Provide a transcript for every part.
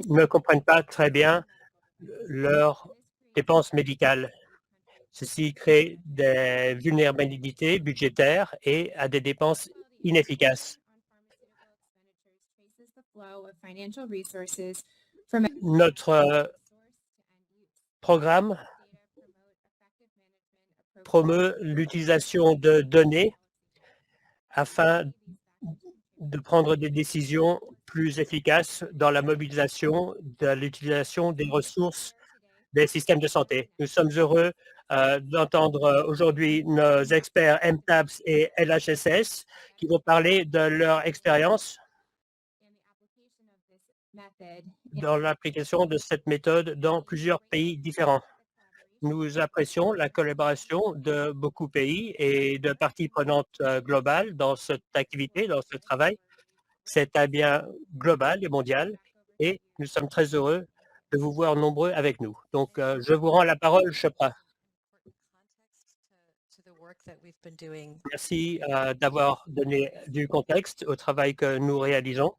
ne comprennent pas très bien leurs dépenses médicales. Ceci crée des vulnérabilités budgétaires et à des dépenses inefficaces. Notre programme promeut l'utilisation de données afin de prendre des décisions plus efficaces dans la mobilisation de l'utilisation des ressources des systèmes de santé. Nous sommes heureux d'entendre aujourd'hui nos experts MTAPS et LHSS qui vont parler de leur expérience dans l'application de cette méthode dans plusieurs pays différents. Nous apprécions la collaboration de beaucoup de pays et de parties prenantes globales dans cette activité, dans ce travail. C'est un bien global et mondial et nous sommes très heureux de vous voir nombreux avec nous. Donc, je vous rends la parole, Chopra. Merci d'avoir donné du contexte au travail que nous réalisons.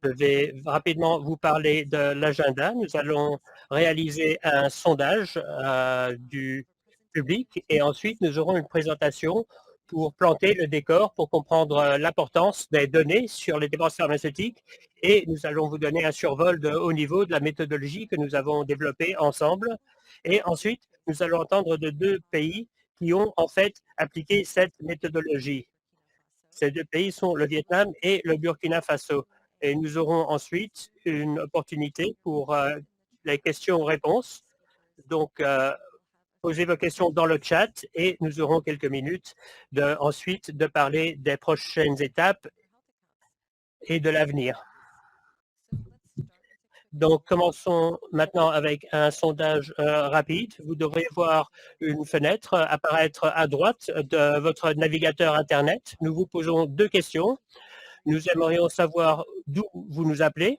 Je vais rapidement vous parler de l'agenda. Nous allons réaliser un sondage du public et ensuite nous aurons une présentation pour planter le décor, pour comprendre l'importance des données sur les dépenses pharmaceutiques et nous allons vous donner un survol de haut niveau de la méthodologie que nous avons développée ensemble. Et ensuite, nous allons entendre de 2 pays qui ont en fait appliqué cette méthodologie. Ces 2 pays sont le Vietnam et le Burkina Faso. Et nous aurons ensuite une opportunité pour les questions-réponses. Donc, posez vos questions dans le chat et nous aurons quelques minutes ensuite de parler des prochaines étapes et de l'avenir. Donc, commençons maintenant avec un sondage rapide. Vous devrez voir une fenêtre apparaître à droite de votre navigateur Internet. Nous vous posons 2 questions. Nous aimerions savoir d'où vous nous appelez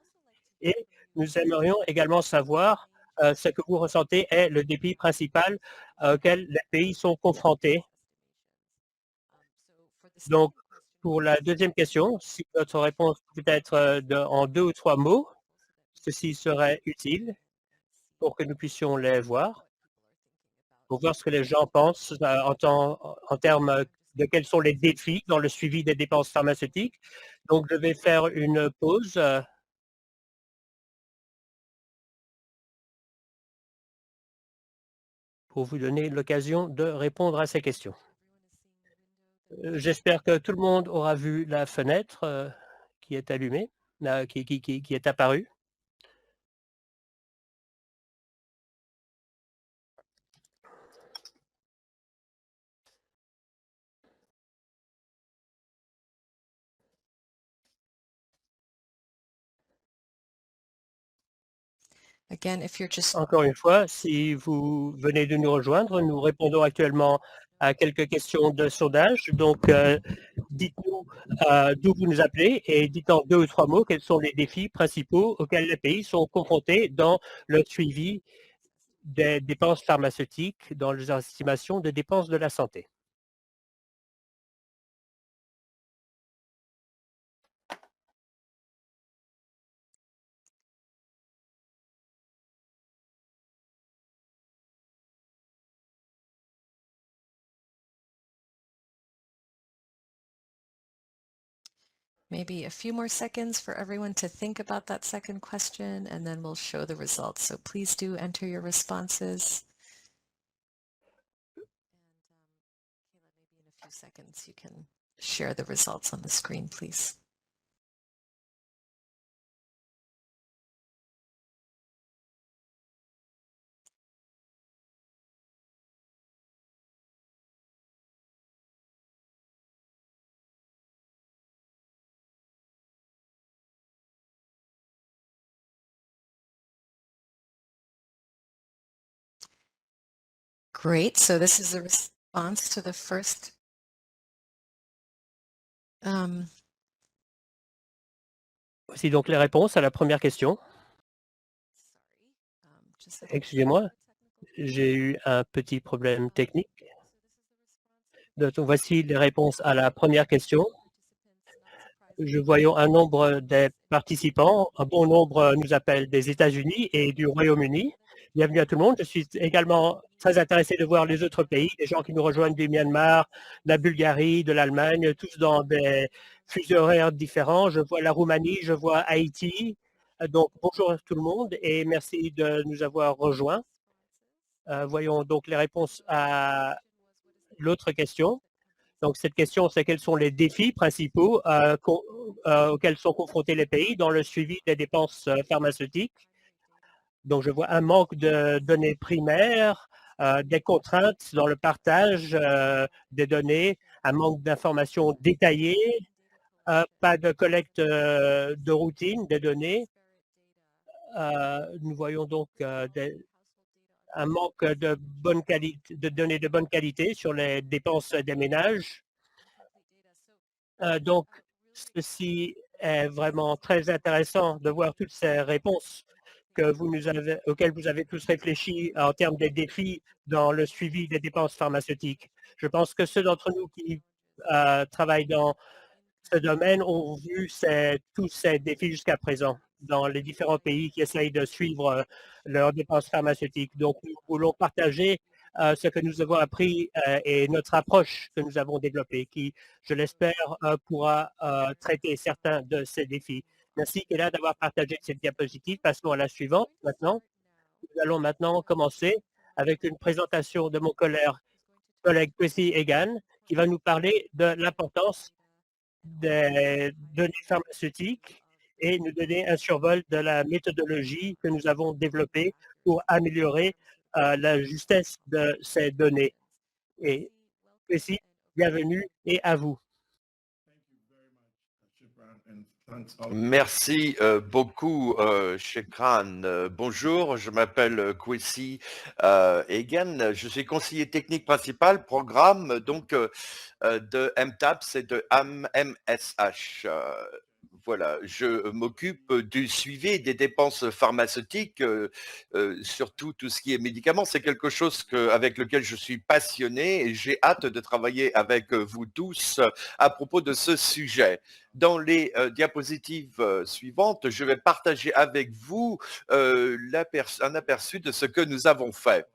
et nous aimerions également savoir ce que vous ressentez est le défi principal auquel les pays sont confrontés. Donc, pour la deuxième question, si votre réponse peut être en 2 ou 3 mots, ceci serait utile pour que nous puissions les voir, pour voir ce que les gens pensent en termes de quels sont les défis dans le suivi des dépenses pharmaceutiques. Donc, je vais faire une pause. Pour vous donner l'occasion de répondre à ces questions. J'espère que tout le monde aura vu la fenêtre qui est allumée, qui est apparue. Encore une fois, si vous venez de nous rejoindre, nous répondons actuellement à quelques questions de sondage. Donc, dites-nous d'où vous nous appelez et dites en 2 ou 3 mots quels sont les défis principaux auxquels les pays sont confrontés dans le suivi des dépenses pharmaceutiques, dans les estimations de dépenses de la santé. Maybe a few more seconds for everyone to think about that second question, and then we'll show the results. So please do enter your responses. And Kayla, maybe in a few seconds you can share the results on the screen, please. Great. So this is a response to the first Voici donc les réponses à la première question. Excusez-moi, j'ai eu un petit problème technique. Donc, voici les réponses à la première question. Je voyons un nombre des participants, un bon nombre nous appellent des États-Unis et du Royaume-Uni. Bienvenue à tout le monde. Je suis également très intéressé de voir les autres pays, des gens qui nous rejoignent du Myanmar, de la Bulgarie, de l'Allemagne, tous dans des fuseaux horaires différents. Je vois la Roumanie, je vois Haïti. Donc, bonjour à tout le monde et merci de nous avoir rejoints. Voyons donc les réponses à l'autre question. Donc, cette question, c'est quels sont les défis principaux auxquels sont confrontés les pays dans le suivi des dépenses pharmaceutiques. Donc, je vois un manque de données primaires, des contraintes dans le partage des données, un manque d'informations détaillées, pas de collecte de routine des données. Nous voyons donc un manque de bonne qualité, de données de bonne qualité sur les dépenses des ménages. Donc, ceci est vraiment très intéressant de voir toutes ces réponses auxquelles vous avez tous réfléchi en termes des défis dans le suivi des dépenses pharmaceutiques. Je pense que ceux d'entre nous qui travaillent dans ce domaine ont vu tous ces défis jusqu'à présent dans les différents pays qui essayent de suivre leurs dépenses pharmaceutiques. Donc, nous voulons partager ce que nous avons appris et notre approche que nous avons développée, qui, je l'espère, pourra traiter certains de ces défis. Merci, Kéla, d'avoir partagé cette diapositive. Passons à la suivante maintenant. Nous allons maintenant commencer avec une présentation de mon collègue Chrissy Egan, qui va nous parler de l'importance des données pharmaceutiques et nous donner un survol de la méthodologie que nous avons développée pour améliorer la justesse de ces données. Et Chrissy, bienvenue et à vous. Merci beaucoup, Shekran. Bonjour, je m'appelle Kwesi Egan. Je suis conseiller technique principal, programme donc de MTAPS et de MSH. Voilà, je m'occupe du suivi des dépenses pharmaceutiques, surtout tout ce qui est médicaments. C'est quelque chose avec lequel je suis passionné et j'ai hâte de travailler avec vous tous à propos de ce sujet. Dans les diapositives suivantes, je vais partager avec vous un aperçu de ce que nous avons fait.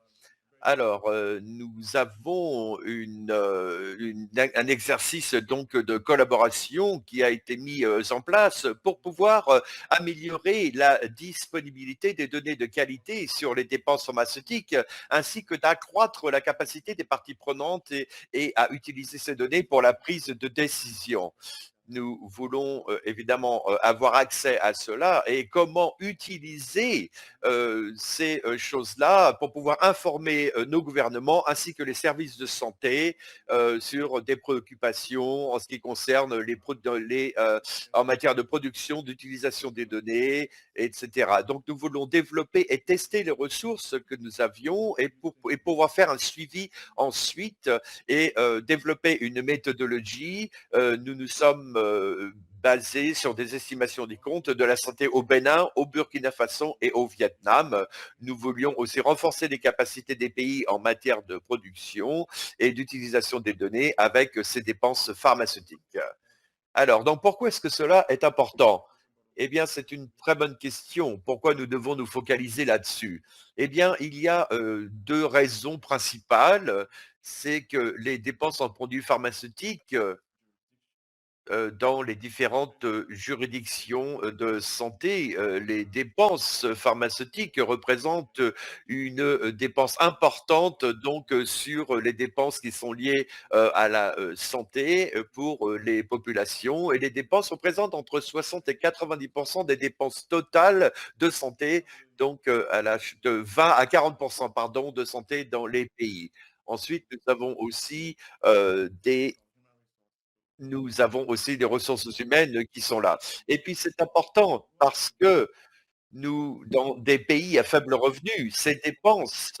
Alors, nous avons un exercice donc de collaboration qui a été mis en place pour pouvoir améliorer la disponibilité des données de qualité sur les dépenses pharmaceutiques, ainsi que d'accroître la capacité des parties prenantes et à utiliser ces données pour la prise de décision. Nous voulons évidemment avoir accès à cela et comment utiliser ces choses-là pour pouvoir informer nos gouvernements ainsi que les services de santé sur des préoccupations en ce qui concerne en matière de production, d'utilisation des données, etc. Donc nous voulons développer et tester les ressources que nous avions et pouvoir faire un suivi ensuite et développer une méthodologie. Nous nous sommes basés sur des estimations des comptes de la santé au Bénin, au Burkina Faso et au Vietnam. Nous voulions aussi renforcer les capacités des pays en matière de production et d'utilisation des données avec ces dépenses pharmaceutiques. Alors, donc pourquoi est-ce que cela est important ? Eh bien, c'est une très bonne question. Pourquoi nous devons nous focaliser là-dessus ? Eh bien, il y a deux raisons principales. C'est que les dépenses en produits pharmaceutiques dans les différentes juridictions de santé. Les dépenses pharmaceutiques représentent une dépense importante donc sur les dépenses qui sont liées à la santé pour les populations et les dépenses représentent entre 60 et 90% des dépenses totales de santé, donc de 20 à 40% pardon, de santé dans les pays. Ensuite, nous avons aussi des ressources humaines qui sont là. Et puis c'est important parce que dans des pays à faible revenu, ces dépenses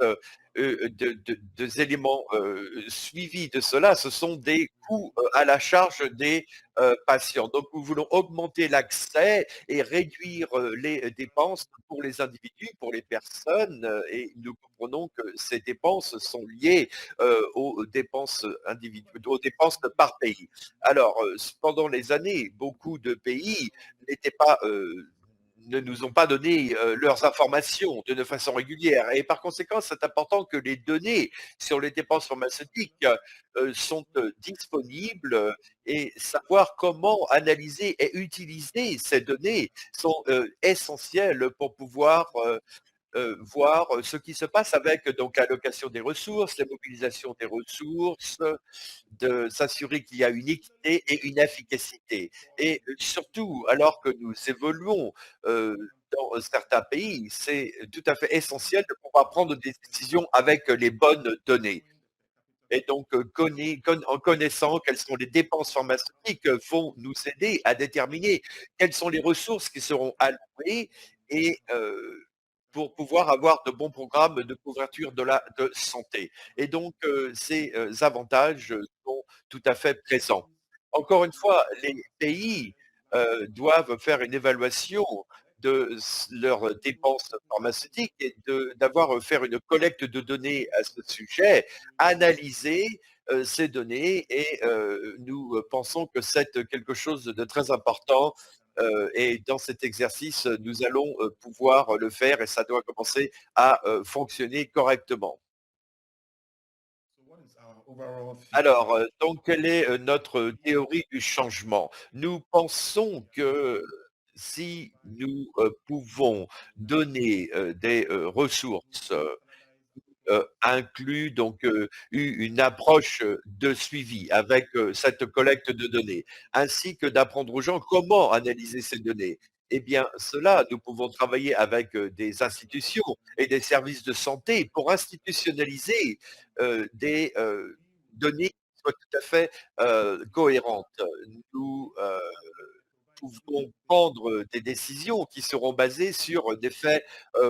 des éléments suivis de cela, ce sont des coûts à la charge des patients. Donc, nous voulons augmenter l'accès et réduire les dépenses pour les individus, pour les personnes, et nous comprenons que ces dépenses sont liées aux dépenses individuelles, aux dépenses par pays. Alors, pendant les années, beaucoup de pays n'étaient pas ne nous ont pas donné leurs informations de façon régulière. Et par conséquent, c'est important que les données sur les dépenses pharmaceutiques sont disponibles et savoir comment analyser et utiliser ces données sont essentielles pour pouvoir voir ce qui se passe avec donc l'allocation des ressources, la mobilisation des ressources, de s'assurer qu'il y a une équité et une efficacité. Et surtout, alors que nous évoluons dans certains pays, c'est tout à fait essentiel de pouvoir prendre des décisions avec les bonnes données. Et donc, en connaissant quelles sont les dépenses pharmaceutiques vont nous aider à déterminer quelles sont les ressources qui seront allouées et pour pouvoir avoir de bons programmes de couverture de santé. Et donc, ces avantages sont tout à fait présents. Encore une fois, les pays doivent faire une évaluation de leurs dépenses pharmaceutiques et d'avoir faire une collecte de données à ce sujet, analyser ces données et nous pensons que c'est quelque chose de très important et dans cet exercice, nous allons pouvoir le faire et ça doit commencer à fonctionner correctement. Alors, donc, quelle est notre théorie du changement? Nous pensons que si nous pouvons donner des ressources inclut donc une approche de suivi avec cette collecte de données, ainsi que d'apprendre aux gens comment analyser ces données. Eh bien, cela, nous pouvons travailler avec des institutions et des services de santé pour institutionnaliser des données qui soient tout à fait cohérentes. Nous pouvons prendre des décisions qui seront basées sur des faits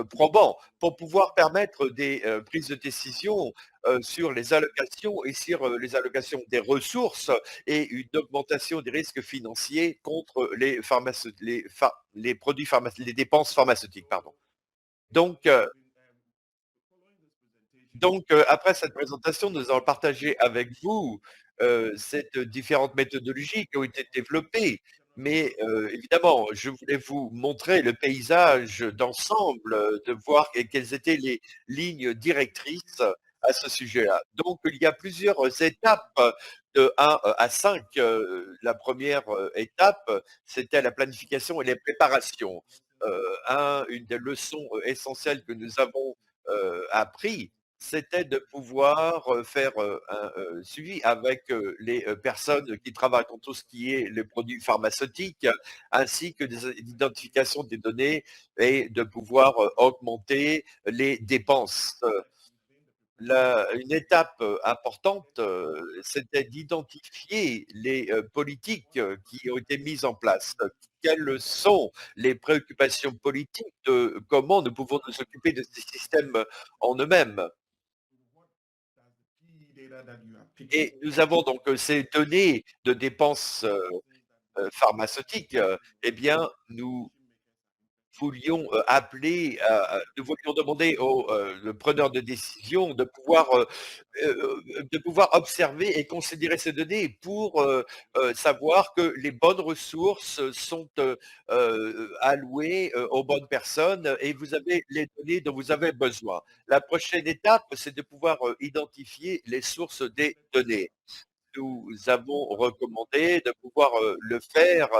probants pour pouvoir permettre des prises de décision sur les allocations et sur les allocations des ressources et une augmentation des risques financiers contre les produits les dépenses pharmaceutiques, pardon. Donc, après cette présentation, nous allons partager avec vous ces différentes méthodologies qui ont été développées. Mais évidemment, je voulais vous montrer le paysage d'ensemble, de voir quelles étaient les lignes directrices à ce sujet-là. Donc, il y a plusieurs étapes de 1 à 5. La première étape, c'était la planification et les préparations. Une des leçons essentielles que nous avons appris, c'était de pouvoir faire un suivi avec les personnes qui travaillent dans tout ce qui est les produits pharmaceutiques, ainsi que l'identification des données et de pouvoir augmenter les dépenses. Une étape importante, c'était d'identifier les politiques qui ont été mises en place. Quelles sont les préoccupations politiques de comment nous pouvons nous occuper de ces systèmes en eux-mêmes? Et nous avons donc ces données de dépenses pharmaceutiques, eh bien, nous voulions demander au le preneur de décision de pouvoir observer et considérer ces données pour savoir que les bonnes ressources sont allouées aux bonnes personnes et vous avez les données dont vous avez besoin. La prochaine étape, c'est de pouvoir identifier les sources des données. Nous avons recommandé de pouvoir le faire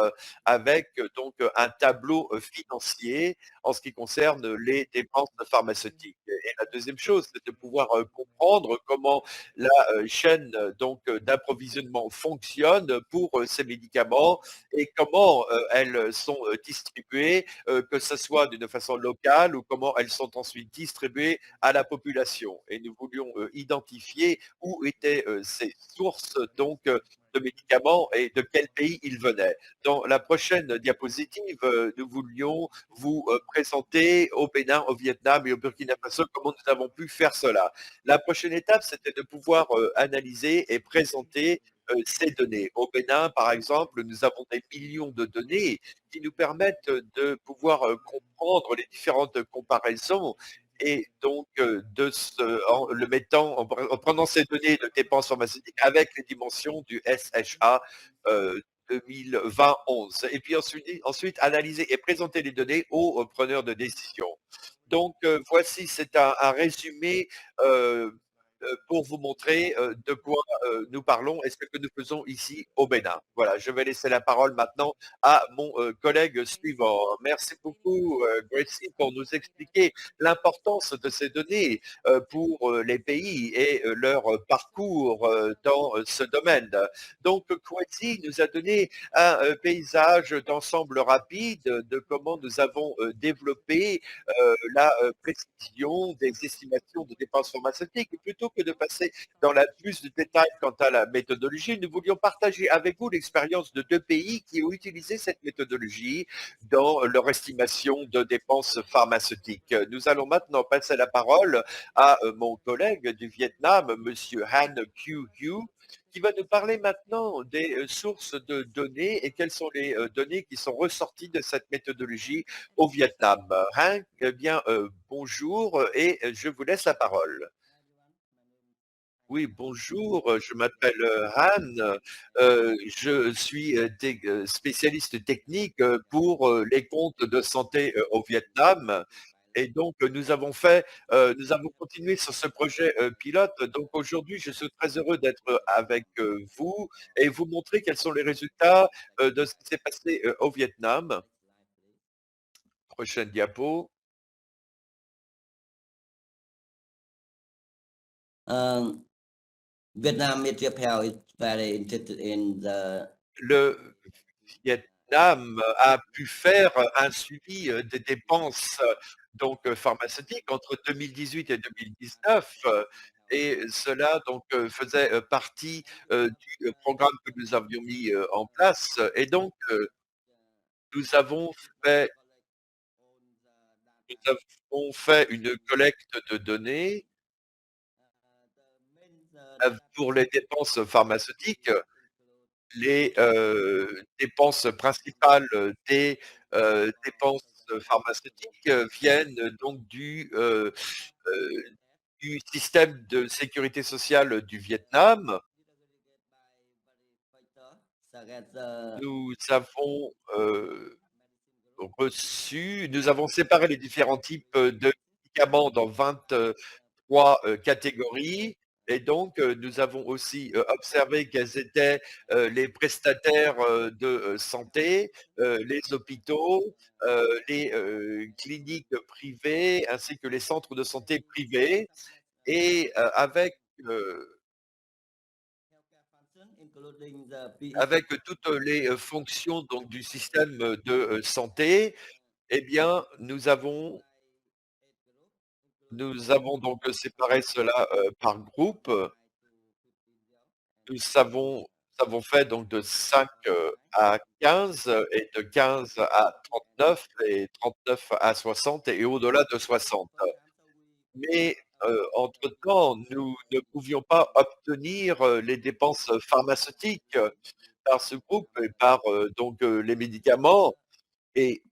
avec donc un tableau financier en ce qui concerne les dépenses pharmaceutiques. Et la deuxième chose, c'est de pouvoir comprendre comment la chaîne donc d'approvisionnement fonctionne pour ces médicaments et comment elles sont distribuées, que ce soit d'une façon locale ou comment elles sont ensuite distribuées à la population. Et nous voulions identifier où étaient ces sources donc de médicaments et de quel pays ils venaient. Dans la prochaine diapositive, nous voulions vous présenter au Bénin, au Vietnam et au Burkina Faso comment nous avons pu faire cela. La prochaine étape, c'était de pouvoir analyser et présenter ces données. Au Bénin, par exemple, nous avons des millions de données qui nous permettent de pouvoir comprendre les différentes comparaisons et donc le mettant en prenant ces données de dépenses pharmaceutiques avec les dimensions du SHA 2020-11 et puis ensuite analyser et présenter les données aux preneurs de décision. Donc voici, c'est un résumé pour vous montrer de quoi nous parlons et ce que nous faisons ici au Bénin. Voilà, je vais laisser la parole maintenant à mon collègue suivant. Merci beaucoup, Gracie, pour nous expliquer l'importance de ces données pour les pays et leur parcours dans ce domaine. Donc, Kwesi nous a donné un paysage d'ensemble rapide de comment nous avons développé la précision des estimations de dépenses pharmaceutiques. Et plutôt que de passer dans la plus de détails quant à la méthodologie, nous voulions partager avec vous l'expérience de 2 pays qui ont utilisé cette méthodologie dans leur estimation de dépenses pharmaceutiques. Nous allons maintenant passer la parole à mon collègue du Vietnam, Monsieur Han Q Q, qui va nous parler maintenant des sources de données et quelles sont les données qui sont ressorties de cette méthodologie au Vietnam. Han, eh bien, bonjour et je vous laisse la parole. Oui, bonjour, je m'appelle Han, je suis spécialiste technique pour les comptes de santé au Vietnam. Et donc, nous avons continué sur ce projet pilote. Donc, aujourd'hui, je suis très heureux d'être avec vous et vous montrer quels sont les résultats de ce qui s'est passé au Vietnam. Prochaine diapo. Vietnam Metropolis is very interested in the Le Vietnam a pu faire un suivi des dépenses donc pharmaceutiques entre 2018 et 2019 et cela donc faisait partie du programme que nous avions mis en place et donc nous avons fait nous avons fait une collecte de données pour les dépenses pharmaceutiques. Les dépenses principales des dépenses pharmaceutiques viennent donc du système de sécurité sociale du Vietnam. Nous avons nous avons séparé les différents types de médicaments dans 23 catégories. Et donc, nous avons aussi observé quels étaient les prestataires de santé, les hôpitaux, les cliniques privées, ainsi que les centres de santé privés. Et avec toutes les fonctions donc, du système de santé, eh bien, nous avons donc séparé cela par groupe. Nous avons fait donc de 5 à 15 et de 15 à 39 et 39 à 60 et au-delà de 60. Mais entre-temps, nous ne pouvions pas obtenir les dépenses pharmaceutiques par ce groupe et par donc les médicaments. Et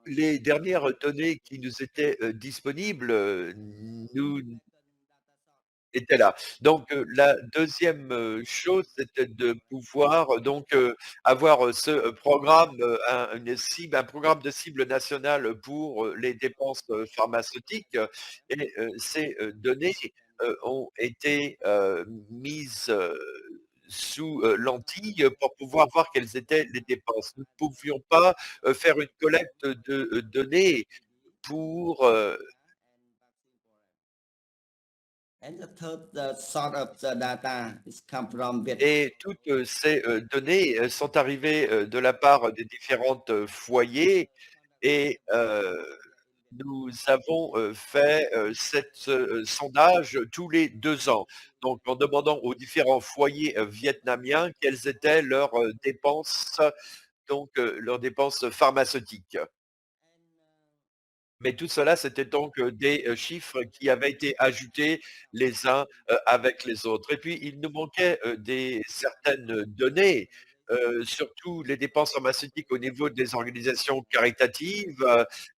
les dernières données qui nous étaient disponibles, nous étaient là. Donc la deuxième chose, c'était de pouvoir donc avoir ce programme, un programme de cible nationale pour les dépenses pharmaceutiques et ces données ont été mises sous lentille pour pouvoir voir quelles étaient les dépenses. Nous ne pouvions pas faire une collecte de données pour and the third sort of the data is come from Vietnam. et toutes ces données sont arrivées de la part des différentes foyers et nous avons, fait, sondage tous les 2 ans. Donc en demandant aux différents foyers, vietnamiens quelles étaient leurs, dépenses, donc leurs dépenses pharmaceutiques. Mais tout cela, c'était donc, des, chiffres qui avaient été ajoutés les uns, avec les autres. Et puis il nous manquait, des certaines données, surtout les dépenses pharmaceutiques au niveau des organisations caritatives,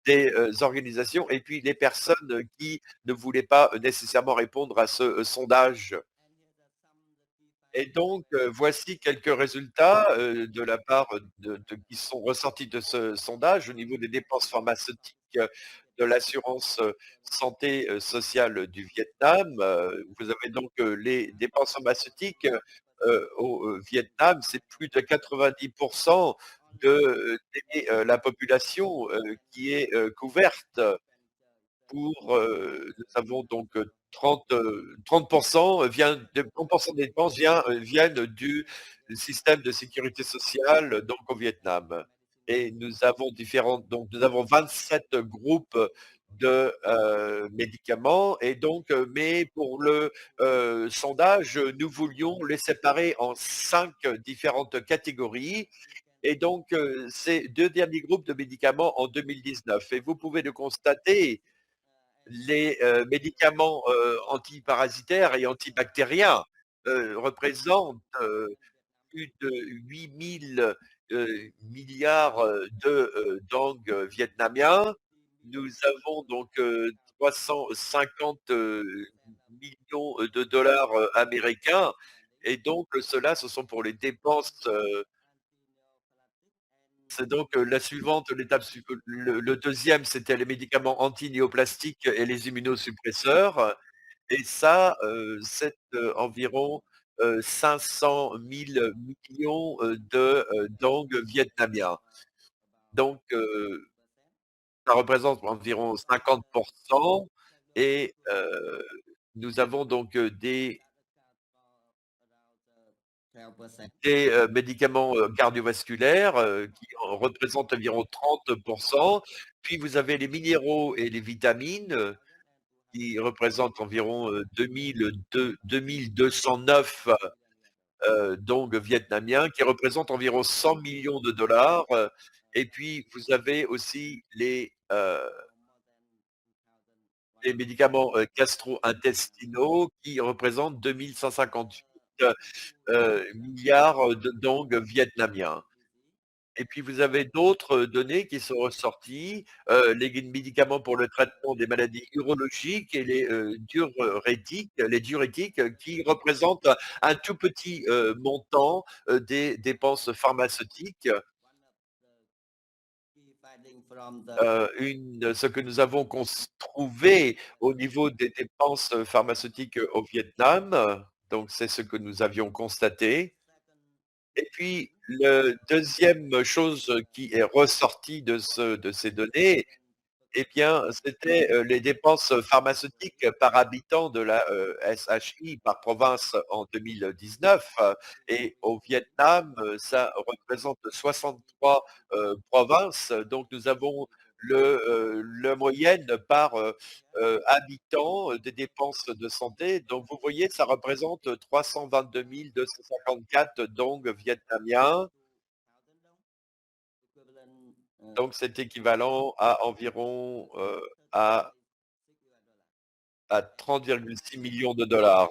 des, organisations et puis les personnes, qui ne voulaient pas, nécessairement répondre à ce, sondage. Et donc, voici quelques résultats, de la part, de qui sont ressortis de ce sondage au niveau des dépenses pharmaceutiques, de l'assurance, santé, sociale du Vietnam. Vous avez donc, les dépenses pharmaceutiques, au, Vietnam, c'est plus de 90 de, la population, qui est, couverte pour, nous avons donc, 30% vient de 30 des dépenses viennent du système de sécurité sociale, donc au Vietnam et nous avons 27 groupes de, médicaments et donc, mais pour le, sondage, nous voulions les séparer en 5 différentes catégories et donc, ces 2 derniers groupes de médicaments en 2019 et vous pouvez le constater, les, médicaments, antiparasitaires et antibactériens, représentent, plus de 8 000 milliards, de, dong vietnamiens. Nous avons donc, 350, millions de dollars, américains et donc ceux-là, ce sont pour les dépenses, c'est donc, la suivante, l'étape suiv le 2e, c'était les médicaments antinéoplastiques et les immunosuppresseurs et ça, c'est, environ, 500 000 millions, de, dong vietnamiens. Donc, ça représente environ 50 et nous avons donc, des, médicaments, cardiovasculaires, qui en représentent environ 30. Puis vous avez les minéraux et les vitamines, qui représentent environ, 2 209 dong vietnamiens, qui représentent environ 100 millions de dollars. Et puis vous avez aussi les médicaments, gastro-intestinaux qui représentent 2 158 milliards de dong vietnamiens. Et puis vous avez d'autres, données qui sont ressorties, les médicaments pour le traitement des maladies urologiques et les, diurétiques qui représentent un tout petit, montant, des dépenses pharmaceutiques. Ce que nous avons trouvé au niveau des dépenses, pharmaceutiques, au Vietnam, donc c'est ce que nous avions constaté. Et puis, le deuxième chose qui est ressortie de ces données, eh bien, c'était, les dépenses pharmaceutiques par habitant de la, SHI par province en 2019 et au Vietnam, ça représente 63, provinces. Donc nous avons le moyenne par, habitant, des dépenses de santé. Donc vous voyez, ça représente 322 254 dong vietnamiens. Donc c'est équivalent à environ, à 30,6 millions de dollars.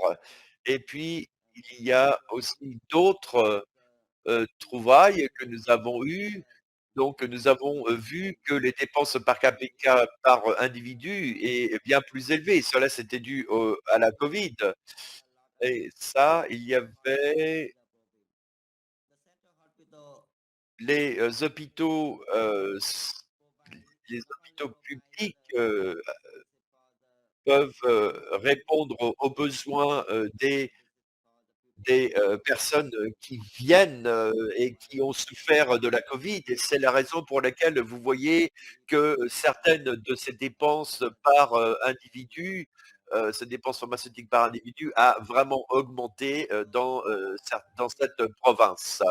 Et puis, il y a aussi d'autres, trouvailles que nous avons eues. Donc nous avons, vu que les dépenses par capita par individu est bien plus élevée. Cela, c'était dû à la covid et ça, il y avait les, hôpitaux, les hôpitaux publics, peuvent, répondre aux besoins, des, personnes, qui viennent, et qui ont souffert de la covid et c'est la raison pour laquelle vous voyez que certaines de ces dépenses par, individu, ces dépenses pharmaceutiques par individu a vraiment augmenté, dans cette province.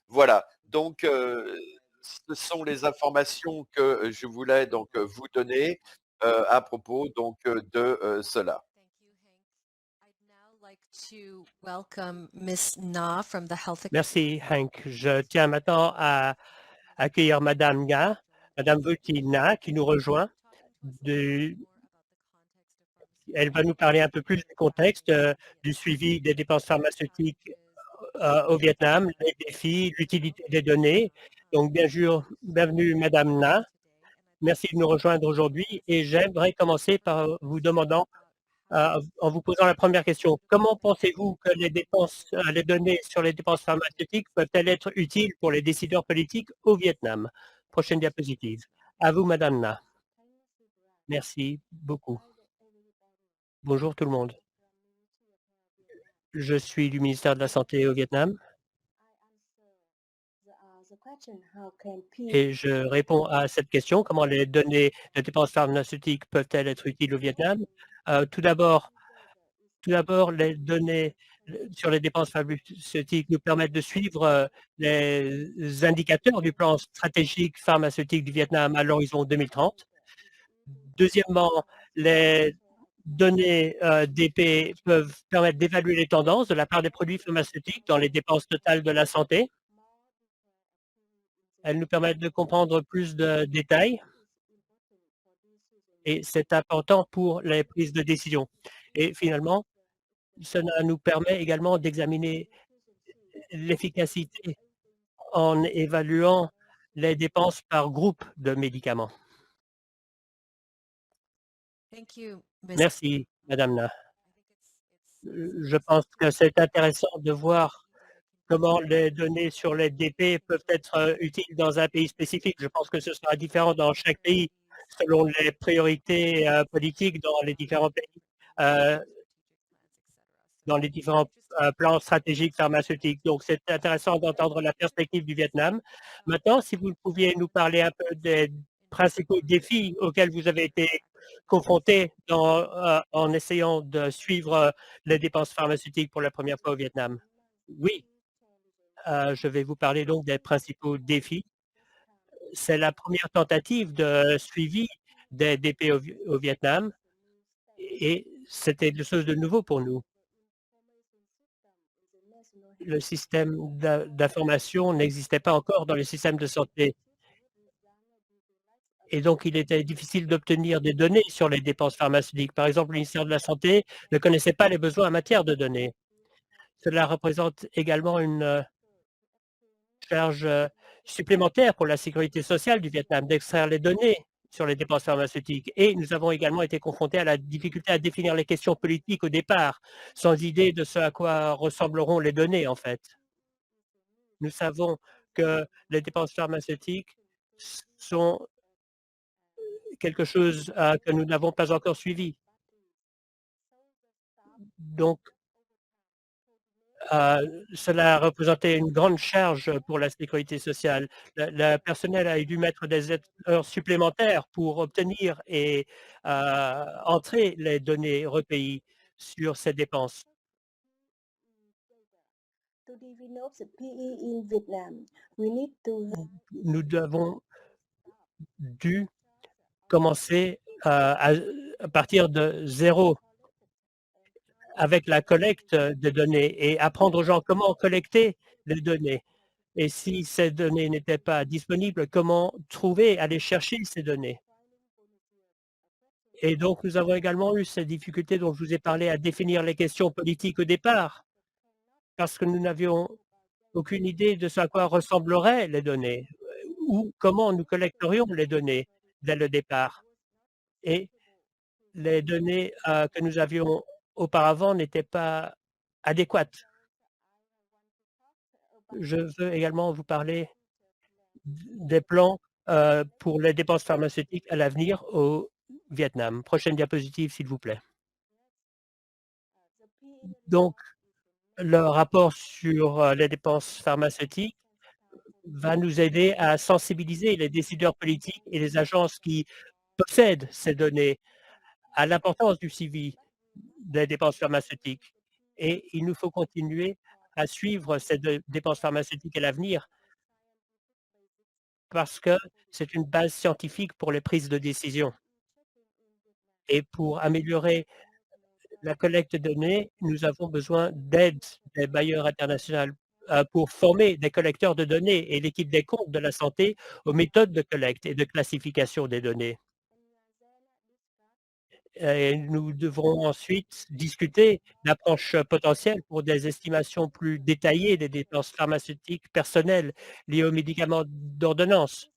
Voilà, donc ce sont les informations que je voulais donc, vous donner à propos donc de cela. Thank you, Hank. I'd now like to welcome Miss Na from the Health Merci, Hank. Je tiens maintenant à accueillir Madame Nga, Madame Vutina, qui nous rejoint. Elle va nous parler un peu plus du contexte du suivi des dépenses pharmaceutiques au Vietnam, les défis, l'utilité des données. Donc, bien sûr, bienvenue Madame Na. Merci de nous rejoindre aujourd'hui et j'aimerais commencer par vous demandant, en vous posant la première question, comment pensez-vous que les dépenses, les données sur les dépenses pharmaceutiques peuvent-elles être utiles pour les décideurs politiques au Vietnam? Prochaine diapositive. À vous, Madame Na. Merci beaucoup. Bonjour tout le monde. Je suis du ministère de la Santé au Vietnam et je réponds à cette question, comment les données de dépenses pharmaceutiques peuvent-elles être utiles au Vietnam? Tout d'abord, les données sur les dépenses pharmaceutiques nous permettent de suivre les indicateurs du plan stratégique pharmaceutique du Vietnam à l'horizon 2030. Deuxièmement, les données d'EP peuvent permettre d'évaluer les tendances de la part des produits pharmaceutiques dans les dépenses totales de la santé. Elles nous permettent de comprendre plus de détails et c'est important pour les prises de décision. Et finalement, cela nous permet également d'examiner l'efficacité en évaluant les dépenses par groupe de médicaments. Thank you, Ms. Merci, Madame Na. Je pense que c'est intéressant de voir comment les données sur les DP peuvent être utiles dans un pays spécifique. Je pense que ce sera différent dans chaque pays selon les priorités politiques dans les différents pays, dans les différents plans stratégiques pharmaceutiques. Donc, c'est intéressant d'entendre la perspective du Vietnam. Maintenant, si vous pouviez nous parler un peu des principaux défis auxquels vous avez été confrontés en essayant de suivre les dépenses pharmaceutiques pour la première fois au Vietnam. Oui, je vais vous parler donc des principaux défis. C'est la première tentative de suivi des DP au Vietnam et c'était quelque chose de nouveau pour nous. Le système d'information n'existait pas encore dans le système de santé. Et donc, il était difficile d'obtenir des données sur les dépenses pharmaceutiques. Par exemple, le ministère de la Santé ne connaissait pas les besoins en matière de données. Cela représente également une charge supplémentaire pour la sécurité sociale du Vietnam d'extraire les données sur les dépenses pharmaceutiques. Et nous avons également été confrontés à la difficulté à définir les questions politiques au départ, sans idée de ce à quoi ressembleront les données, en fait. Nous savons que les dépenses pharmaceutiques sont quelque chose que nous n'avons pas encore suivi. Donc, cela représentait une grande charge pour la sécurité sociale. Le personnel a dû mettre des heures supplémentaires pour obtenir et entrer les données recueillies sur ces dépenses. Nous avons dû commencer à partir de zéro avec la collecte des données et apprendre aux gens comment collecter les données. Et si ces données n'étaient pas disponibles, comment trouver, aller chercher ces données. Et donc, nous avons également eu ces difficultés dont je vous ai parlé à définir les questions politiques au départ, parce que nous n'avions aucune idée de ce à quoi ressembleraient les données ou comment nous collecterions les données dès le départ. Et les données que nous avions auparavant n'étaient pas adéquates. Je veux également vous parler des plans pour les dépenses pharmaceutiques à l'avenir au Vietnam. Prochaine diapositive, s'il vous plaît. Donc, le rapport sur les dépenses pharmaceutiques va nous aider à sensibiliser les décideurs politiques et les agences qui possèdent ces données à l'importance du suivi des dépenses pharmaceutiques. Et il nous faut continuer à suivre ces dépenses pharmaceutiques à l'avenir parce que c'est une base scientifique pour les prises de décision. Et pour améliorer la collecte de données, nous avons besoin d'aide des bailleurs internationaux pour former des collecteurs de données et l'équipe des comptes de la santé aux méthodes de collecte et de classification des données. Et nous devrons ensuite discuter d'approches potentielles pour des estimations plus détaillées des dépenses pharmaceutiques personnelles liées aux médicaments d'ordonnance.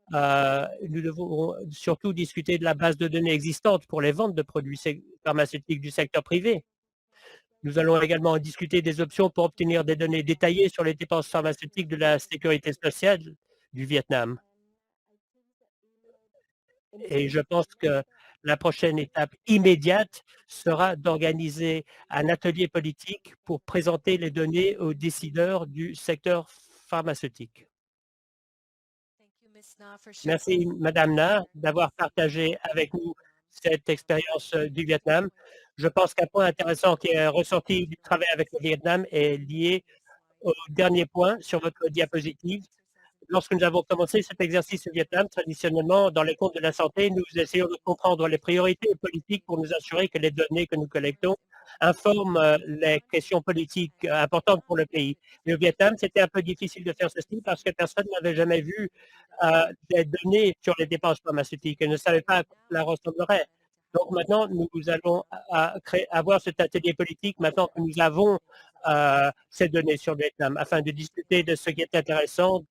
Nous devons surtout discuter de la base de données existante pour les ventes de produits pharmaceutiques du secteur privé. Nous allons également discuter des options pour obtenir des données détaillées sur les dépenses pharmaceutiques de la sécurité sociale du Vietnam. Et je pense que la prochaine étape immédiate sera d'organiser un atelier politique pour présenter les données aux décideurs du secteur pharmaceutique. Merci, Madame Na, d'avoir partagé avec nous cette expérience du Vietnam. Je pense qu'un point intéressant qui est ressorti du travail avec le Vietnam est lié au dernier point sur votre diapositive. Lorsque nous avons commencé cet exercice au Vietnam, traditionnellement, dans les comptes de la santé, nous essayons de comprendre les priorités politiques pour nous assurer que les données que nous collectons informent les questions politiques importantes pour le pays. Et au Vietnam, c'était un peu difficile de faire ceci parce que personne n'avait jamais vu des données sur les dépenses pharmaceutiques et ne savait pas à quoi cela ressemblerait. Donc maintenant, nous allons avoir cet atelier politique maintenant que nous avons ces données sur le Vietnam afin de discuter de ce qui est intéressant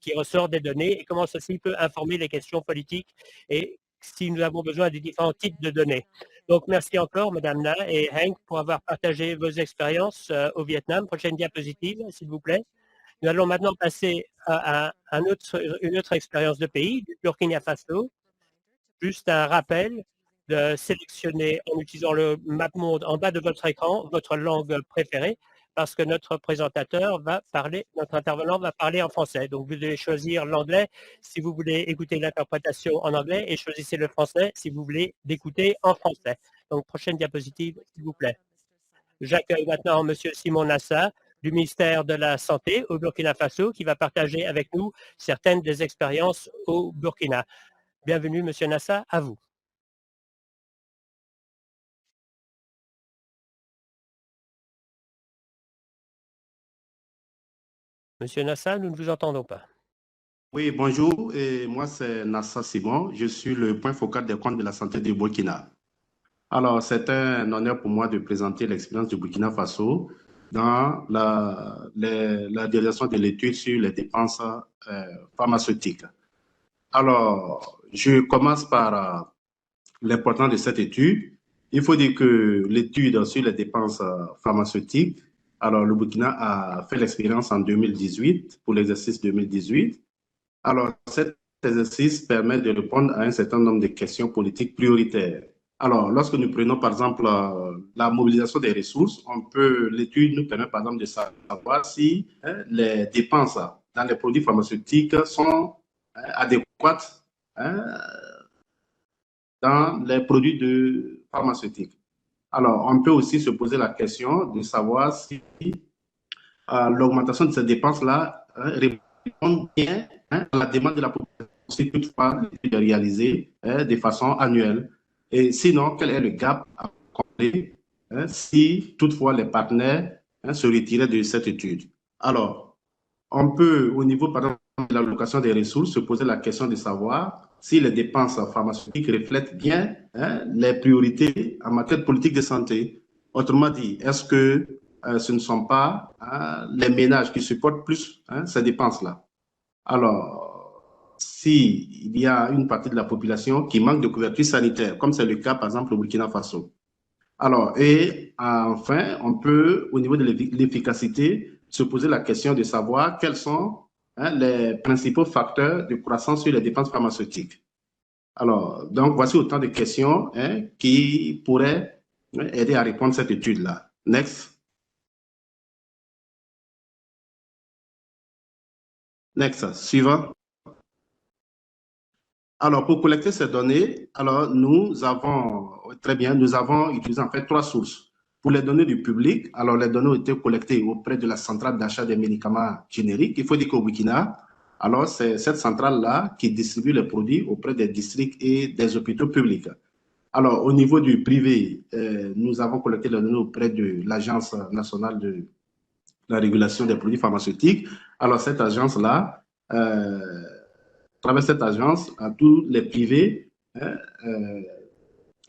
qui ressort des données et comment ceci peut informer les questions politiques et si nous avons besoin des différents types de données. Donc, merci encore, Madame Na et Hank, pour avoir partagé vos expériences au Vietnam. Prochaine diapositive, s'il vous plaît. Nous allons maintenant passer à une autre expérience de pays, du Burkina Faso. Juste un rappel de sélectionner en utilisant le MapMonde en bas de votre écran, votre langue préférée, parce que notre présentateur va parler, notre intervenant va parler en français. Donc, vous devez choisir l'anglais si vous voulez écouter l'interprétation en anglais et choisissez le français si vous voulez l'écouter en français. Donc, prochaine diapositive, s'il vous plaît. J'accueille maintenant M. Simon Nassa du ministère de la Santé au Burkina Faso qui va partager avec nous certaines des expériences au Burkina. Bienvenue, M. Nassa, à vous. Monsieur Nassa, nous ne vous entendons pas. Oui, bonjour, et moi c'est Nassa Simon, je suis le point focal des comptes de la santé du Burkina. Alors, c'est un honneur pour moi de présenter l'expérience du Burkina Faso dans la réalisation de l'étude sur les dépenses pharmaceutiques. Alors, je commence par l'importance de cette étude. Il faut dire que l'étude sur les dépenses pharmaceutiques, alors le Burkina a fait l'expérience en 2018, pour l'exercice 2018. Alors, cet exercice permet de répondre à un certain nombre de questions politiques prioritaires. Alors, lorsque nous prenons par exemple la mobilisation des ressources, l'étude nous permet par exemple de savoir si les dépenses dans les produits pharmaceutiques sont adéquates dans les produits pharmaceutiques. Alors, on peut aussi se poser la question de savoir si l'augmentation de ces dépenses-là répond bien à la demande de la population, si toutefois l'étude est réalisée de façon annuelle. Et sinon, quel est le gap à combler si toutefois les partenaires se retiraient de cette étude? Alors, on peut, au niveau par exemple de l'allocation des ressources, se poser la question de savoir si les dépenses pharmaceutiques reflètent bien les priorités en matière de politique de santé. Autrement dit, est-ce que ce ne sont pas les ménages qui supportent plus ces dépenses-là? Alors, s'il y a une partie de la population qui manque de couverture sanitaire, comme c'est le cas par exemple au Burkina Faso. Alors, et enfin, on peut, au niveau de l'efficacité, se poser la question de savoir quels sont les principaux facteurs de croissance sur les dépenses pharmaceutiques. Alors, donc, voici autant de questions qui pourraient aider à répondre à cette étude-là. Next. Next, suivant. Alors, pour collecter ces données, alors nous avons utilisé en fait 3 sources. Pour les données du public, alors les données ont été collectées auprès de la centrale d'achat des médicaments génériques. Il faut dire qu'au Burkina, alors c'est cette centrale-là qui distribue les produits auprès des districts et des hôpitaux publics. Alors, au niveau du privé, nous avons collecté les données auprès de l'Agence nationale de la régulation des produits pharmaceutiques. Alors, cette agence-là, à travers cette agence, à tous les privés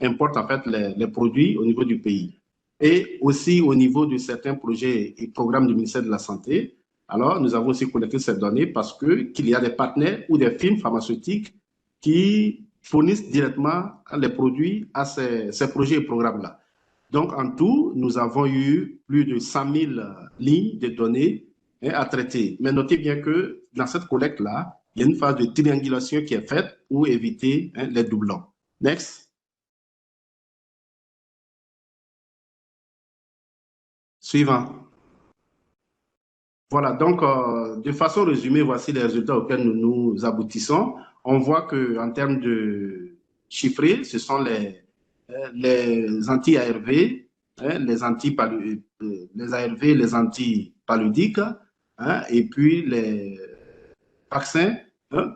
importent en fait les produits au niveau du pays. Et aussi au niveau de certains projets et programmes du ministère de la Santé, alors nous avons aussi collecté ces données parce qu'il y a des partenaires ou des firmes pharmaceutiques qui fournissent directement les produits à ces projets et programmes-là. Donc, en tout, nous avons eu plus de 100 000 lignes de données à traiter. Mais notez bien que dans cette collecte-là, il y a une phase de triangulation qui est faite pour éviter les doublons. Next. Suivant. Voilà, donc de façon résumée, voici les résultats auxquels nous aboutissons. On voit qu'en termes de chiffrés, ce sont les anti-ARV, les ARV, les antipaludiques, et puis les vaccins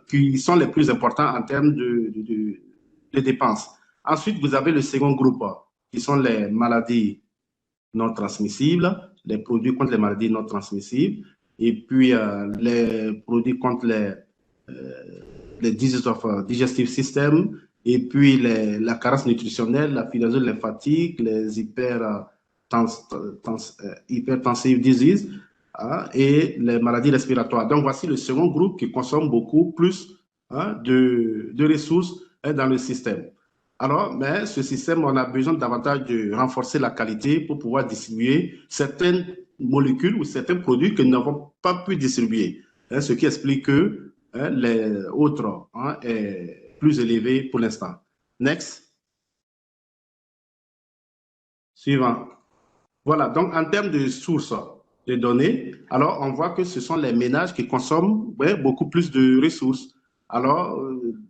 qui sont les plus importants en termes de dépenses. Ensuite, vous avez le second groupe, qui sont les maladies non transmissibles, les produits contre les maladies non transmissibles, et puis les produits contre les diseases of digestive system, et puis la carence nutritionnelle, la fibrose lymphatique, les hypertensive disease et les maladies respiratoires. Donc, voici le second groupe qui consomme beaucoup plus de ressources dans le système. Alors, mais ce système, on a besoin davantage de renforcer la qualité pour pouvoir distribuer certaines molécules ou certains produits que nous n'avons pas pu distribuer. Ce qui explique que les autres est plus élevé pour l'instant. Next. Suivant. Voilà, donc en termes de sources de données, alors on voit que ce sont les ménages qui consomment beaucoup plus de ressources. Alors,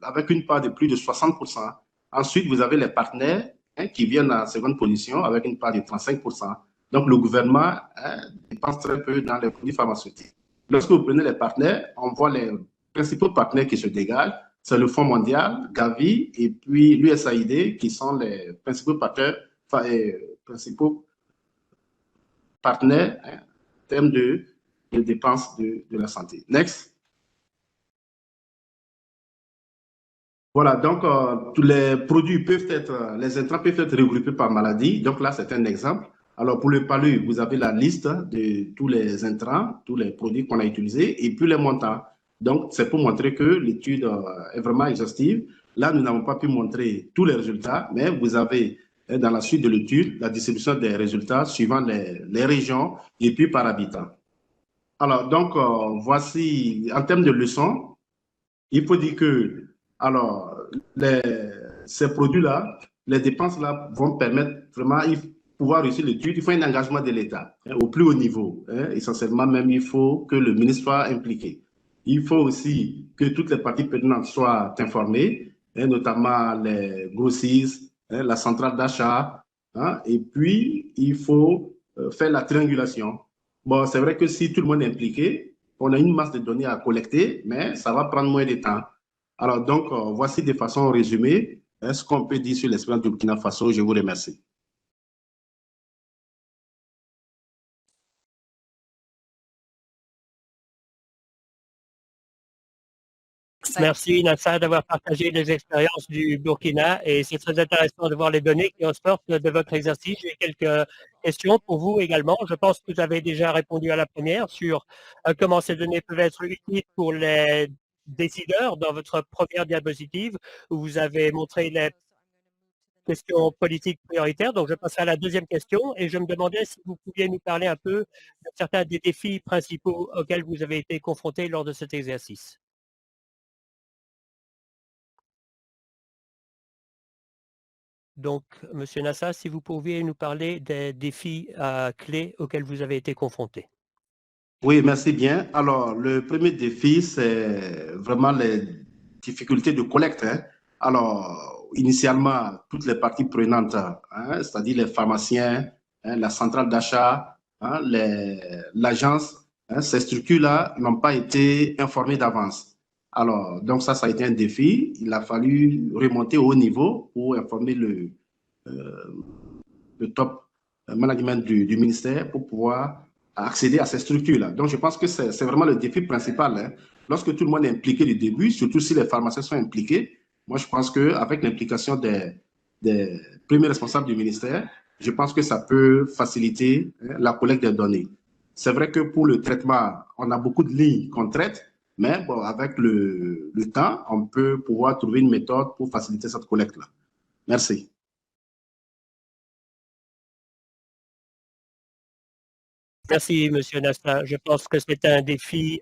avec une part de plus de 60%. Ensuite, vous avez les partenaires qui viennent en seconde position avec une part de 35%. Donc, le gouvernement dépense très peu dans les produits pharmaceutiques. Lorsque vous prenez les partenaires, on voit les principaux partenaires qui se dégagent. C'est le Fonds mondial, Gavi, et puis l'USAID, qui sont les principaux partenaires, en termes de dépenses de la santé. Next. Voilà, donc tous les produits peuvent être, les intrants peuvent être regroupés par maladie. Donc là, c'est un exemple. Alors pour le palu, vous avez la liste de tous les intrants, tous les produits qu'on a utilisés et puis les montants. Donc c'est pour montrer que l'étude est vraiment exhaustive. Là, nous n'avons pas pu montrer tous les résultats, mais vous avez dans la suite de l'étude la distribution des résultats suivant les régions et puis par habitant. Alors donc voici, en termes de leçons, il faut dire que alors, ces produits-là, les dépenses-là vont permettre vraiment de pouvoir réussir l'étude. Il faut un engagement de l'État au plus haut niveau. Essentiellement, même, il faut que le ministre soit impliqué. Il faut aussi que toutes les parties prenantes soient informées, notamment les grossistes, la centrale d'achat. Et puis, il faut faire la triangulation. Bon, c'est vrai que si tout le monde est impliqué, on a une masse de données à collecter, mais ça va prendre moins de temps. Alors, donc, voici de façon résumée ce qu'on peut dire sur l'expérience du Burkina Faso. Je vous remercie. Merci Nassa d'avoir partagé les expériences du Burkina et c'est très intéressant de voir les données qui ressortent de votre exercice. J'ai quelques questions pour vous également. Je pense que vous avez déjà répondu à la première sur comment ces données peuvent être utiles pour les décideurs dans votre première diapositive où vous avez montré les questions politiques prioritaires. Donc, je passe à la deuxième question et je me demandais si vous pouviez nous parler un peu de certains des défis principaux auxquels vous avez été confrontés lors de cet exercice. Donc, Monsieur Nassa, si vous pouviez nous parler des défis clés auxquels vous avez été confrontés. Oui, merci bien. Alors, le premier défi, c'est vraiment les difficultés de collecte. Alors, initialement, toutes les parties prenantes, c'est-à-dire les pharmaciens, la centrale d'achat, l'agence, ces structures-là n'ont pas été informées d'avance. Alors, donc ça a été un défi. Il a fallu remonter au haut niveau pour informer le top management du ministère pour pouvoir accéder à ces structures-là. Donc, je pense que c'est vraiment le défi principal. Hein. Lorsque tout le monde est impliqué du début, surtout si les pharmaciens sont impliqués, moi, je pense qu'avec l'implication des premiers responsables du ministère, je pense que ça peut faciliter la collecte des données. C'est vrai que pour le traitement, on a beaucoup de lignes qu'on traite, mais bon, avec le temps, on peut pouvoir trouver une méthode pour faciliter cette collecte-là. Merci. Merci, Monsieur Nasta. Je pense que c'est un défi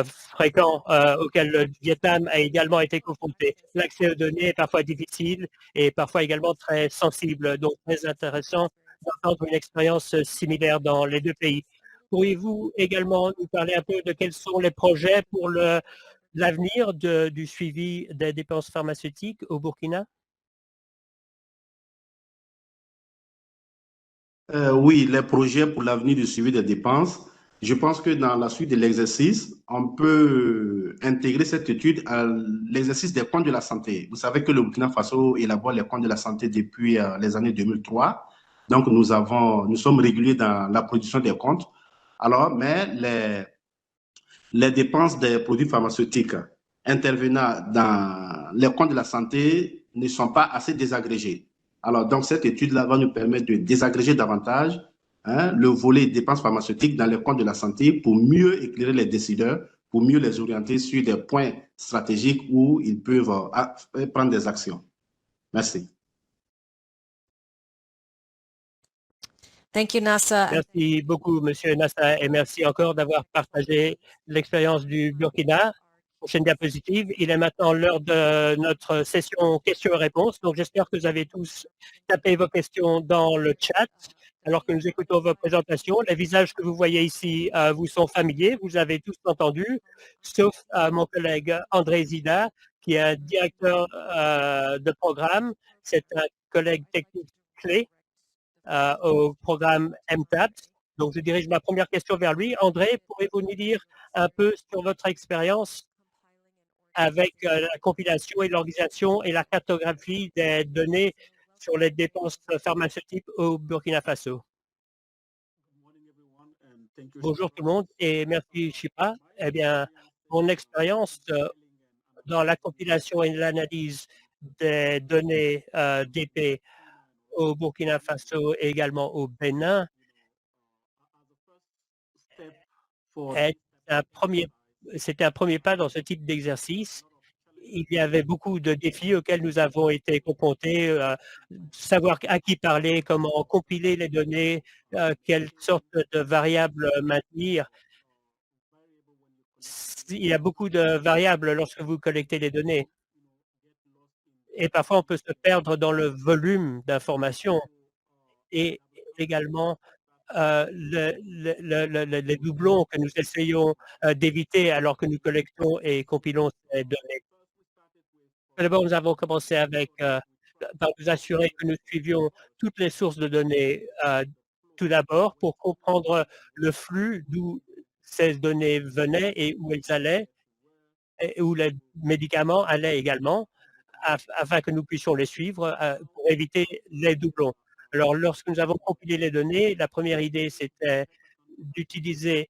fréquent auquel le Vietnam a également été confronté. L'accès aux données est parfois difficile et parfois également très sensible. Donc, très intéressant d'entendre une expérience similaire dans les deux pays. Pourriez-vous également nous parler un peu de quels sont les projets pour l'avenir du suivi des dépenses pharmaceutiques au Burkina? Oui, les projets pour l'avenir du suivi des dépenses. Je pense que dans la suite de l'exercice, on peut intégrer cette étude à l'exercice des comptes de la santé. Vous savez que le Burkina Faso élabore les comptes de la santé depuis les années 2003. Donc, nous sommes réguliers dans la production des comptes. Alors, mais les dépenses des produits pharmaceutiques intervenant dans les comptes de la santé ne sont pas assez désagrégés. Alors, donc, cette étude-là va nous permettre de désagréger davantage le volet dépenses pharmaceutiques dans les comptes de la santé pour mieux éclairer les décideurs, pour mieux les orienter sur des points stratégiques où ils peuvent prendre des actions. Merci. Thank you, Nasa. Merci beaucoup, Monsieur Nassa, et merci encore d'avoir partagé l'expérience du Burkina. Prochaine diapositive. Il est maintenant l'heure de notre session questions-réponses. Donc, j'espère que vous avez tous tapé vos questions dans le chat alors que nous écoutons vos présentations. Les visages que vous voyez ici vous sont familiers. Vous avez tous entendu, sauf mon collègue André Zida, qui est un directeur de programme. C'est un collègue technique clé au programme MTAP. Donc, je dirige ma première question vers lui. André, pourriez-vous nous dire un peu sur votre expérience avec la compilation et l'organisation et la cartographie des données sur les dépenses pharmaceutiques au Burkina Faso? Bonjour tout le monde et merci Chipa. Eh bien, mon expérience dans la compilation et l'analyse des données d'épée au Burkina Faso et également au Bénin c'était un premier pas dans ce type d'exercice. Il y avait beaucoup de défis auxquels nous avons été confrontés, savoir à qui parler, comment compiler les données, quelles sortes de variables maintenir. Il y a beaucoup de variables lorsque vous collectez les données. Et parfois, on peut se perdre dans le volume d'informations et également les doublons que nous essayons d'éviter alors que nous collectons et compilons ces données. D'abord, nous avons commencé par nous assurer que nous suivions toutes les sources de données tout d'abord pour comprendre le flux d'où ces données venaient et où elles allaient, et où les médicaments allaient également, afin que nous puissions les suivre pour éviter les doublons. Alors, lorsque nous avons compilé les données, la première idée, c'était d'utiliser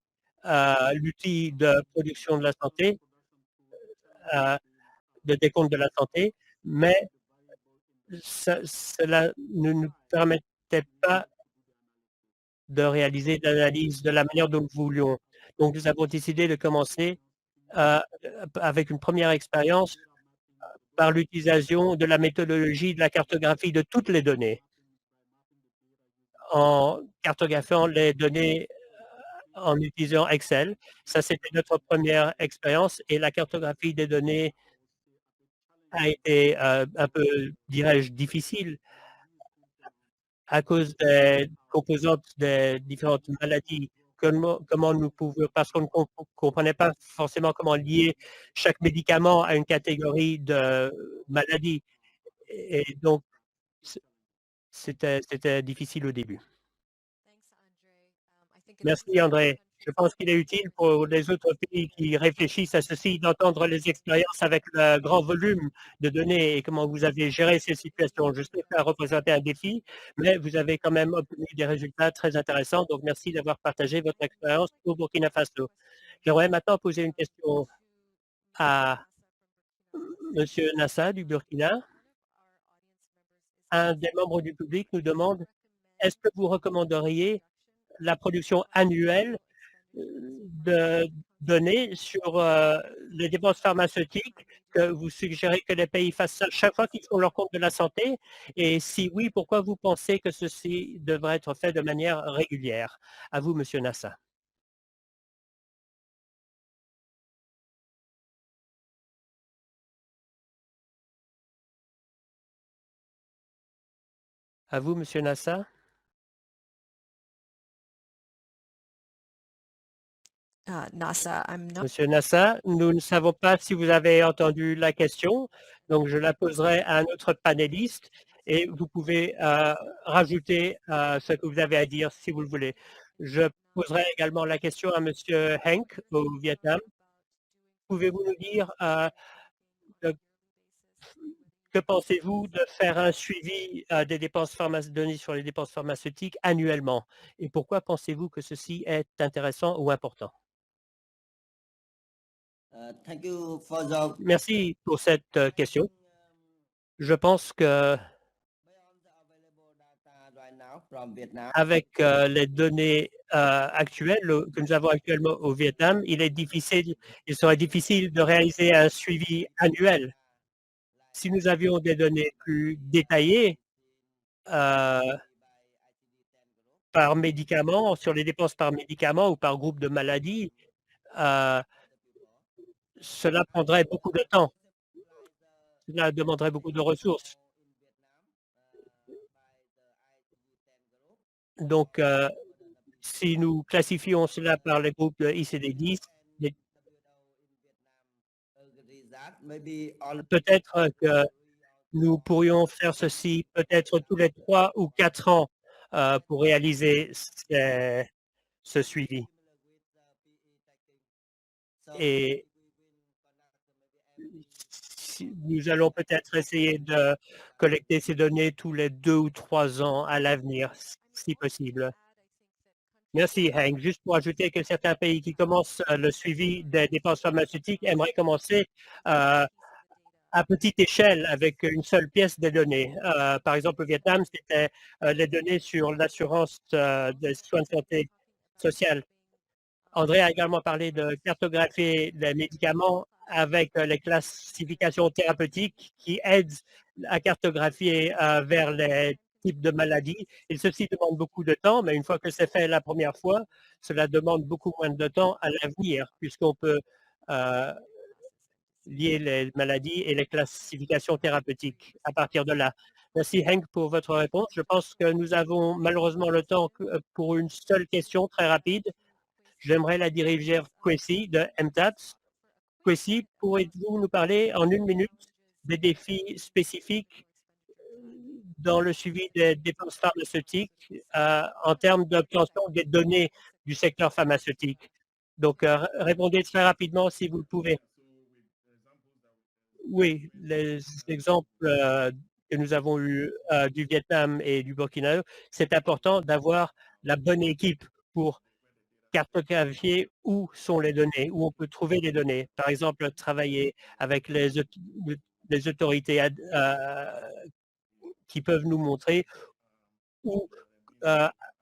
l'outil de production de la santé, de décompte de la santé, mais cela ne nous permettait pas de réaliser l'analyse de la manière dont nous voulions. Donc, nous avons décidé de commencer avec une première expérience par l'utilisation de la méthodologie de la cartographie de toutes les données, en cartographiant les données en utilisant Excel. Ça, c'était notre première expérience et la cartographie des données a été un peu, dirais-je, difficile à cause des composantes des différentes maladies. Comment nous pouvions, parce qu'on ne comprenait pas forcément comment lier chaque médicament à une catégorie de maladie. Et donc, c'était difficile au début. Merci André. Je pense qu'il est utile pour les autres pays qui réfléchissent à ceci d'entendre les expériences avec le grand volume de données et comment vous avez géré ces situations. Je sais que ça a représenté un défi, mais vous avez quand même obtenu des résultats très intéressants. Donc, merci d'avoir partagé votre expérience au Burkina Faso. J'aimerais maintenant poser une question à Monsieur Nassa du Burkina. Un des membres du public nous demande, est-ce que vous recommanderiez la production annuelle de données sur les dépenses pharmaceutiques, que vous suggérez que les pays fassent ça chaque fois qu'ils font leur compte de la santé? Et si oui, pourquoi vous pensez que ceci devrait être fait de manière régulière? À vous, Monsieur Nassa. À vous, Monsieur Nassa. Nasa, I'm not. Monsieur Nassa, nous ne savons pas si vous avez entendu la question, donc je la poserai à un autre panéliste et vous pouvez rajouter ce que vous avez à dire si vous le voulez. Je poserai également la question à Monsieur Henk au Vietnam. Pouvez-vous nous dire que pensez-vous de faire un suivi des dépenses données sur les dépenses pharmaceutiques annuellement? Et pourquoi pensez-vous que ceci est intéressant ou important? Thank you for the Merci pour cette question. Je pense que avec les données actuelles que nous avons actuellement au Vietnam, il serait difficile de réaliser un suivi annuel. Si nous avions des données plus détaillées par médicament, sur les dépenses par médicament ou par groupe de maladies, cela prendrait beaucoup de temps. Cela demanderait beaucoup de ressources. Donc, si nous classifions cela par les groupes de ICD-10, peut-être que nous pourrions faire ceci peut-être tous les 3 ou 4 ans pour réaliser ce suivi. Et nous allons peut-être essayer de collecter ces données tous les 2 ou 3 ans à l'avenir, si possible. Merci, Hank. Juste pour ajouter que certains pays qui commencent le suivi des dépenses pharmaceutiques aimeraient commencer à petite échelle avec une seule pièce des données. Par exemple, au Vietnam, c'était les données sur l'assurance des soins de santé sociale. André a également parlé de cartographier les médicaments avec les classifications thérapeutiques qui aident à cartographier vers les types de maladies. Et ceci demande beaucoup de temps, mais une fois que c'est fait la première fois, cela demande beaucoup moins de temps à l'avenir, puisqu'on peut lier les maladies et les classifications thérapeutiques à partir de là. Merci Hank pour votre réponse. Je pense que nous avons malheureusement le temps pour une seule question très rapide. J'aimerais la diriger Kwesi de MTAPS. Kwesi, pourriez-vous nous parler en 1 minute des défis spécifiques dans le suivi des dépenses pharmaceutiques en termes d'obtention des données du secteur pharmaceutique? Donc, répondez très rapidement si vous le pouvez. Oui, les exemples que nous avons eus du Vietnam et du Burkina, c'est important d'avoir la bonne équipe pour cartographier où sont les données, où on peut trouver les données. Par exemple, travailler avec les autorités qui peuvent nous montrer où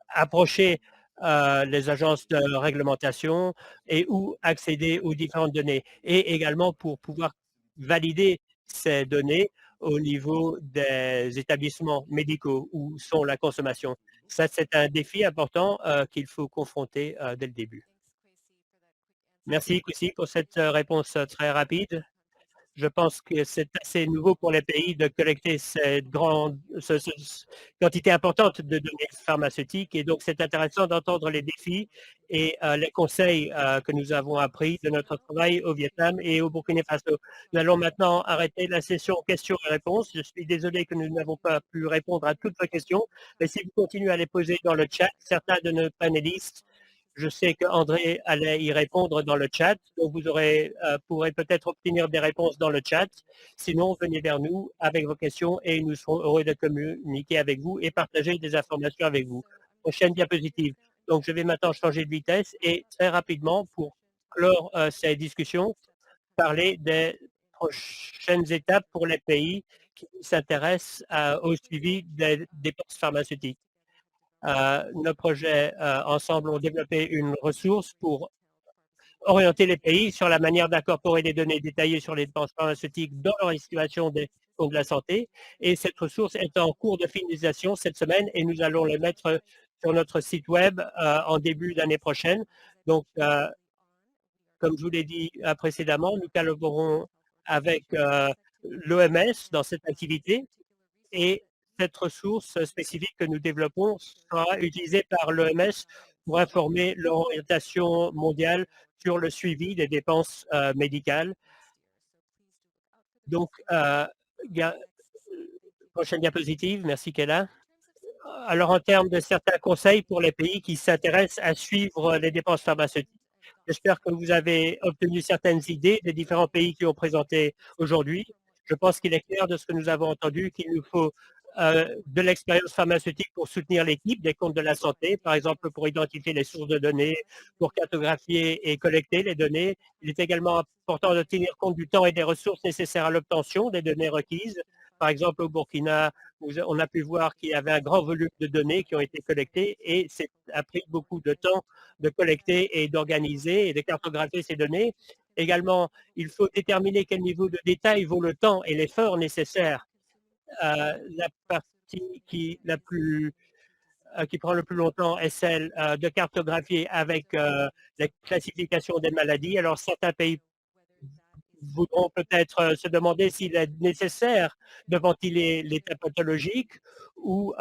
approcher les agences de réglementation et où accéder aux différentes données. Et également pour pouvoir valider ces données au niveau des établissements médicaux où sont la consommation. Ça, c'est un défi important qu'il faut confronter dès le début. Merci, Kwesi, pour cette réponse très rapide. Je pense que c'est assez nouveau pour les pays de collecter cette quantité importante de données pharmaceutiques. Et donc, c'est intéressant d'entendre les défis et les conseils que nous avons appris de notre travail au Vietnam et au Burkina Faso. Nous allons maintenant arrêter la session questions et réponses. Je suis désolé que nous n'avons pas pu répondre à toutes vos questions, mais si vous continuez à les poser dans le chat, certains de nos panélistes Je sais qu'André allait y répondre dans le chat, donc vous pourrez peut-être obtenir des réponses dans le chat. Sinon, venez vers nous avec vos questions et nous serons heureux de communiquer avec vous et partager des informations avec vous. Prochaine diapositive. Donc, je vais maintenant changer de vitesse et très rapidement, pour clore ces discussions, parler des prochaines étapes pour les pays qui s'intéressent au suivi des dépenses pharmaceutiques. Nos projets ensemble ont développé une ressource pour orienter les pays sur la manière d'incorporer des données détaillées sur les dépenses pharmaceutiques dans leur situation des fonds de la santé. Et cette ressource est en cours de finalisation cette semaine et nous allons le mettre sur notre site web en début d'année prochaine. Donc, comme je vous l'ai dit précédemment, nous collaborons avec l'OMS dans cette activité et cette ressource spécifique que nous développons sera utilisée par l'OMS pour informer l'orientation mondiale sur le suivi des dépenses médicales. Donc, prochaine diapositive, merci Kella. Alors, en termes de certains conseils pour les pays qui s'intéressent à suivre les dépenses pharmaceutiques, j'espère que vous avez obtenu certaines idées des différents pays qui ont présenté aujourd'hui. Je pense qu'il est clair de ce que nous avons entendu qu'il nous faut de l'expérience pharmaceutique pour soutenir l'équipe des comptes de la santé, par exemple pour identifier les sources de données, pour cartographier et collecter les données. Il est également important de tenir compte du temps et des ressources nécessaires à l'obtention des données requises. Par exemple, au Burkina, on a pu voir qu'il y avait un grand volume de données qui ont été collectées et ça a pris beaucoup de temps de collecter et d'organiser et de cartographier ces données. Également, il faut déterminer quel niveau de détail vaut le temps et l'effort nécessaire. La partie qui prend le plus longtemps est celle de cartographier avec la classification des maladies. Alors, certains pays voudront peut-être se demander s'il est nécessaire de ventiler l'état pathologique ou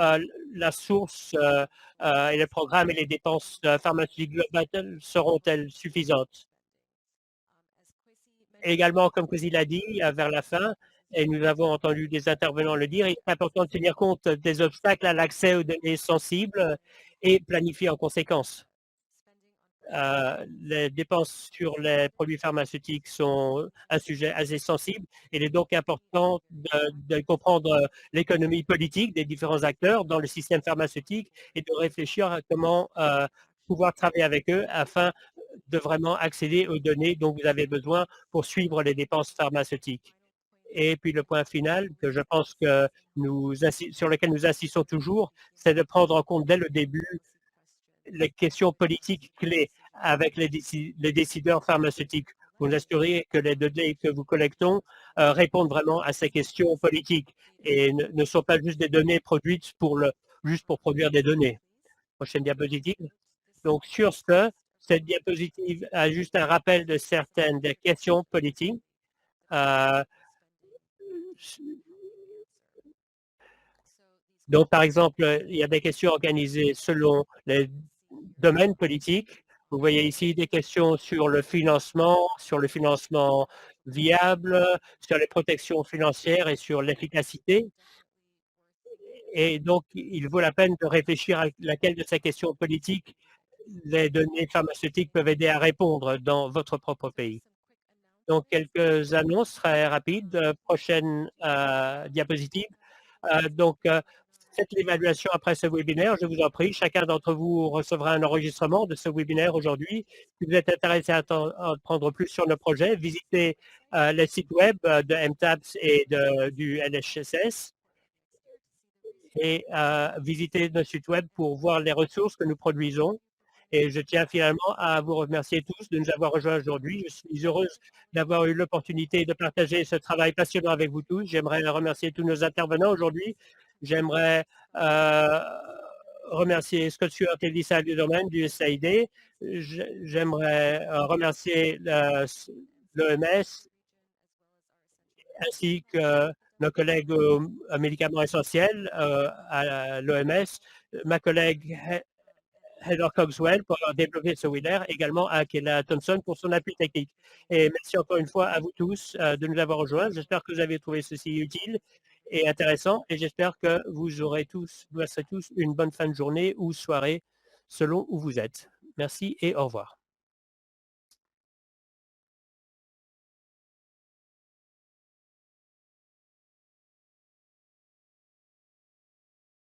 la source et le programme et les dépenses pharmaceutiques globales seront-elles suffisantes. Également, comme Kwesi l'a dit vers la fin, et nous avons entendu des intervenants le dire, il est important de tenir compte des obstacles à l'accès aux données sensibles et planifier en conséquence. Les dépenses sur les produits pharmaceutiques sont un sujet assez sensible. Il est donc important de comprendre l'économie politique des différents acteurs dans le système pharmaceutique et de réfléchir à comment pouvoir travailler avec eux afin de vraiment accéder aux données dont vous avez besoin pour suivre les dépenses pharmaceutiques. Et puis le point final que je pense que sur lequel nous insistons toujours, c'est de prendre en compte dès le début les questions politiques clés avec les décideurs pharmaceutiques. Vous nous assurez que les données que vous collectons répondent vraiment à ces questions politiques et ne sont pas juste des données produites juste pour produire des données. Prochaine diapositive. Donc, sur cette diapositive a juste un rappel de certaines des questions politiques. Donc, par exemple, il y a des questions organisées selon les domaines politiques. Vous voyez ici des questions sur le financement viable, sur les protections financières et sur l'efficacité. Et donc, il vaut la peine de réfléchir à laquelle de ces questions politiques les données pharmaceutiques peuvent aider à répondre dans votre propre pays. Donc, quelques annonces très rapides. Prochaine diapositive. Donc, faites l'évaluation après ce webinaire, je vous en prie. Chacun d'entre vous recevra un enregistrement de ce webinaire aujourd'hui. Si vous êtes intéressé à apprendre plus sur nos projets, visitez les sites web de MTAPS et du LHSS et visitez nos sites web pour voir les ressources que nous produisons. Et je tiens finalement à vous remercier tous de nous avoir rejoints aujourd'hui. Je suis heureuse d'avoir eu l'opportunité de partager ce travail passionnant avec vous tous. J'aimerais remercier tous nos intervenants aujourd'hui. J'aimerais remercier Scott Stewart et Lisa Luderman du USAID. J'aimerais remercier l'OMS ainsi que nos collègues aux médicaments essentiels à l'OMS, ma collègue Heather Cogswell pour avoir développé ce webinaire, également à Kella Thompson pour son appui technique. Et merci encore une fois à vous tous de nous avoir rejoints. J'espère que vous avez trouvé ceci utile et intéressant et j'espère que vous serez tous une bonne fin de journée ou soirée selon où vous êtes. Merci et au revoir.